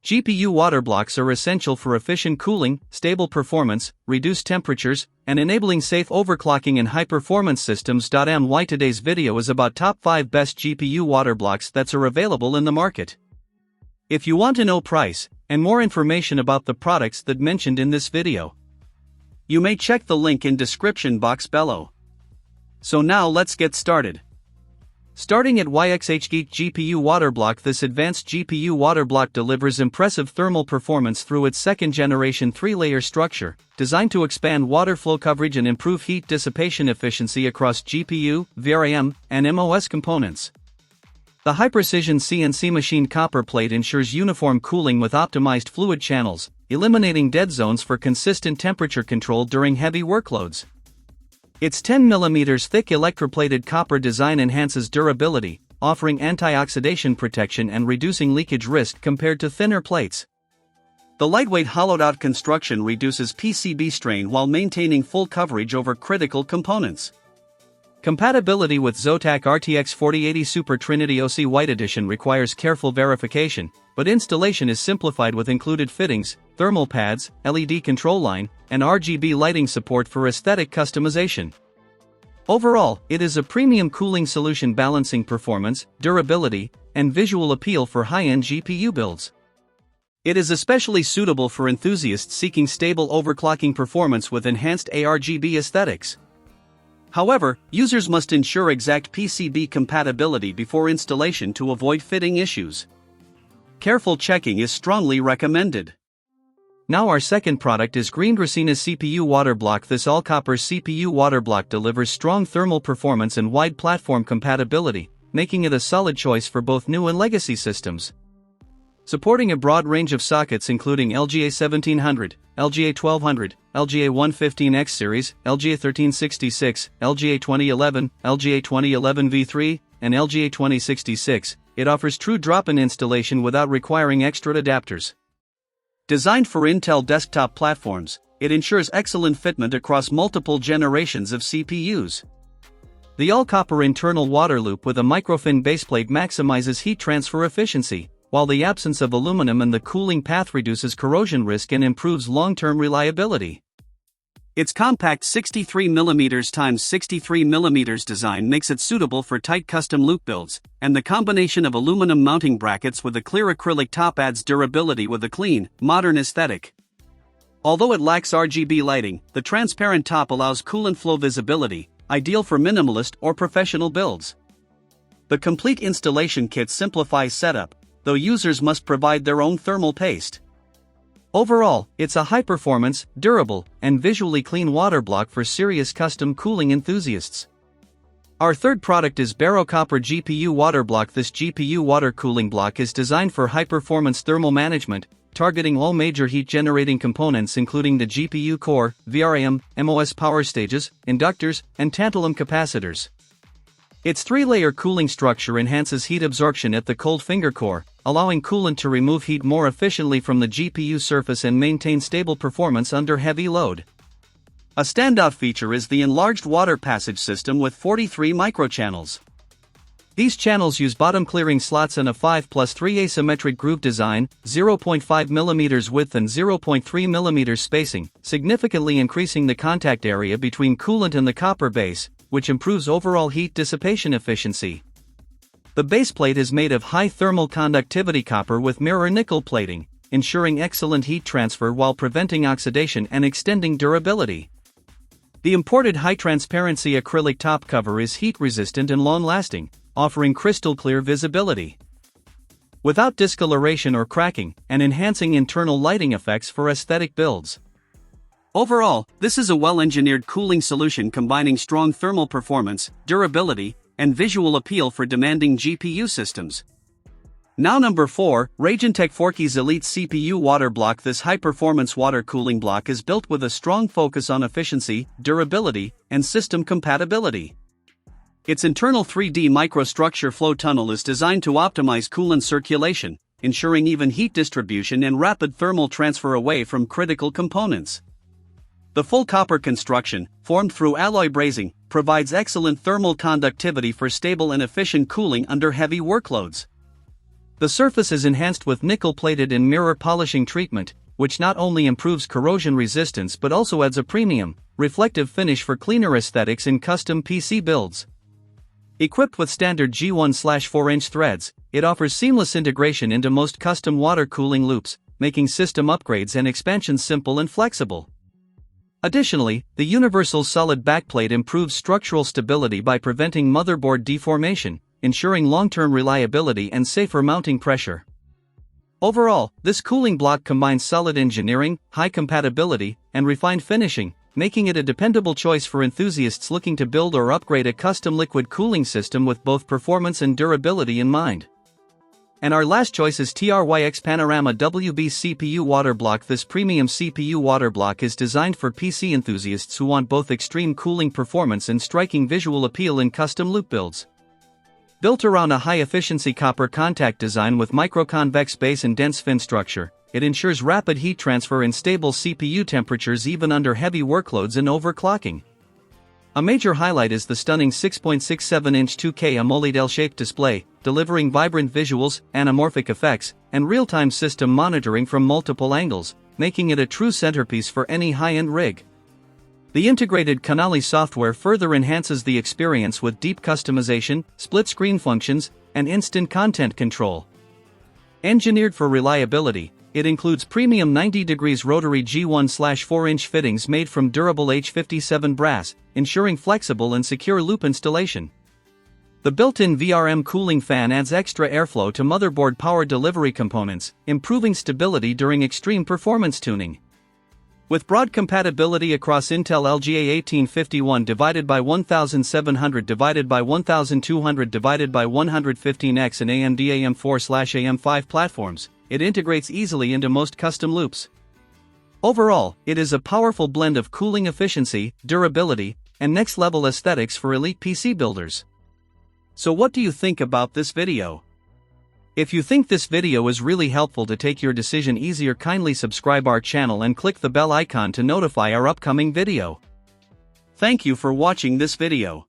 GPU water blocks are essential for efficient cooling, stable performance, reduced temperatures, and enabling safe overclocking in high-performance systems. My today's video is about top 5 best GPU water blocks that are available in the market. If you want to know price and more information about the products that mentioned in this video, you may check the link in description box below. So now let's get started. Starting at YXHGeek GPU water block. This advanced GPU water block delivers impressive thermal performance through its second-generation 3-layer structure, designed to expand water flow coverage and improve heat dissipation efficiency across GPU, VRAM, and MOS components. The high-precision CNC machined copper plate ensures uniform cooling with optimized fluid channels, eliminating dead zones for consistent temperature control during heavy workloads. Its 10 mm thick electroplated copper design enhances durability, offering anti-oxidation protection and reducing leakage risk compared to thinner plates. The lightweight hollowed-out construction reduces PCB strain while maintaining full coverage over critical components. Compatibility with Zotac RTX 4080 Super Trinity OC White Edition requires careful verification, but installation is simplified with included fittings, thermal pads, LED control line, and RGB lighting support for aesthetic customization. Overall, it is a premium cooling solution balancing performance, durability, and visual appeal for high-end GPU builds. It is especially suitable for enthusiasts seeking stable overclocking performance with enhanced ARGB aesthetics. However, users must ensure exact PCB compatibility before installation to avoid fitting issues. Careful checking is strongly recommended. Now our second product is Green Dracaena's CPU water block. This all-copper CPU water block delivers strong thermal performance and wide platform compatibility, making it a solid choice for both new and legacy systems. Supporting a broad range of sockets including LGA 1700, LGA 1200, LGA 115X series, LGA 1366, LGA 2011, LGA 2011 V3, and LGA 2066, it offers true drop-in installation without requiring extra adapters. Designed for Intel desktop platforms, it ensures excellent fitment across multiple generations of CPUs. The all-copper internal water loop with a microfin baseplate maximizes heat transfer efficiency, while the absence of aluminum in the cooling path reduces corrosion risk and improves long-term reliability. Its compact 63 mm x 63 mm design makes it suitable for tight custom loop builds, and the combination of aluminum mounting brackets with a clear acrylic top adds durability with a clean, modern aesthetic. Although it lacks RGB lighting, the transparent top allows coolant flow visibility, ideal for minimalist or professional builds. The complete installation kit simplifies setup, though users must provide their own thermal paste. Overall, it's a high-performance, durable, and visually clean water block for serious custom cooling enthusiasts. Our third product is Barrow Copper GPU water block. This GPU water cooling block is designed for high-performance thermal management, targeting all major heat-generating components including the GPU core, VRAM, MOS power stages, inductors, and tantalum capacitors. Its 3-layer cooling structure enhances heat absorption at the cold finger core, allowing coolant to remove heat more efficiently from the GPU surface and maintain stable performance under heavy load. A standout feature is the enlarged water passage system with 43 microchannels. These channels use bottom-clearing slots and a 5+3 asymmetric groove design, 0.5 mm width and 0.3 mm spacing, significantly increasing the contact area between coolant and the copper base, which improves overall heat dissipation efficiency. The baseplate is made of high thermal conductivity copper with mirror nickel plating, ensuring excellent heat transfer while preventing oxidation and extending durability. The imported high-transparency acrylic top cover is heat-resistant and long-lasting, offering crystal-clear visibility without discoloration or cracking, and enhancing internal lighting effects for aesthetic builds. Overall, this is a well-engineered cooling solution combining strong thermal performance, durability, and visual appeal for demanding GPU systems. Now number 4, Ragentech 4Keys Elite CPU water block. This high-performance water cooling block is built with a strong focus on efficiency, durability, and system compatibility. Its internal 3D microstructure flow tunnel is designed to optimize coolant circulation, ensuring even heat distribution and rapid thermal transfer away from critical components. The full copper construction, formed through alloy brazing, provides excellent thermal conductivity for stable and efficient cooling under heavy workloads. The surface is enhanced with nickel-plated and mirror polishing treatment, which not only improves corrosion resistance but also adds a premium, reflective finish for cleaner aesthetics in custom PC builds. Equipped with standard G1/4-inch threads, it offers seamless integration into most custom water cooling loops, making system upgrades and expansions simple and flexible. Additionally, the universal solid backplate improves structural stability by preventing motherboard deformation, ensuring long-term reliability and safer mounting pressure. Overall, this cooling block combines solid engineering, high compatibility, and refined finishing, making it a dependable choice for enthusiasts looking to build or upgrade a custom liquid cooling system with both performance and durability in mind. And our last choice is TRYX Panorama WB CPU Water Block. This premium CPU water block is designed for PC enthusiasts who want both extreme cooling performance and striking visual appeal in custom loop builds. Built around a high-efficiency copper contact design with microconvex base and dense fin structure, it ensures rapid heat transfer and stable CPU temperatures even under heavy workloads and overclocking. A major highlight is the stunning 6.67-inch 2K AMOLED L-shaped display, delivering vibrant visuals, anamorphic effects, and real-time system monitoring from multiple angles, making it a true centerpiece for any high-end rig. The integrated Canali software further enhances the experience with deep customization, split-screen functions, and instant content control. Engineered for reliability, it includes premium 90° rotary G1/4-inch fittings made from durable H57 brass, ensuring flexible and secure loop installation. The built-in VRM cooling fan adds extra airflow to motherboard power delivery components, improving stability during extreme performance tuning. With broad compatibility across Intel LGA 1851 divided by 1700 divided by 1200 divided by 115X and AMD AM4/AM5 platforms, it integrates easily into most custom loops. Overall, it is a powerful blend of cooling efficiency, durability, and next-level aesthetics for elite PC builders. So what do you think about this video? If you think this video is really helpful to take your decision easier, kindly subscribe our channel and click the bell icon to notify our upcoming video. Thank you for watching this video.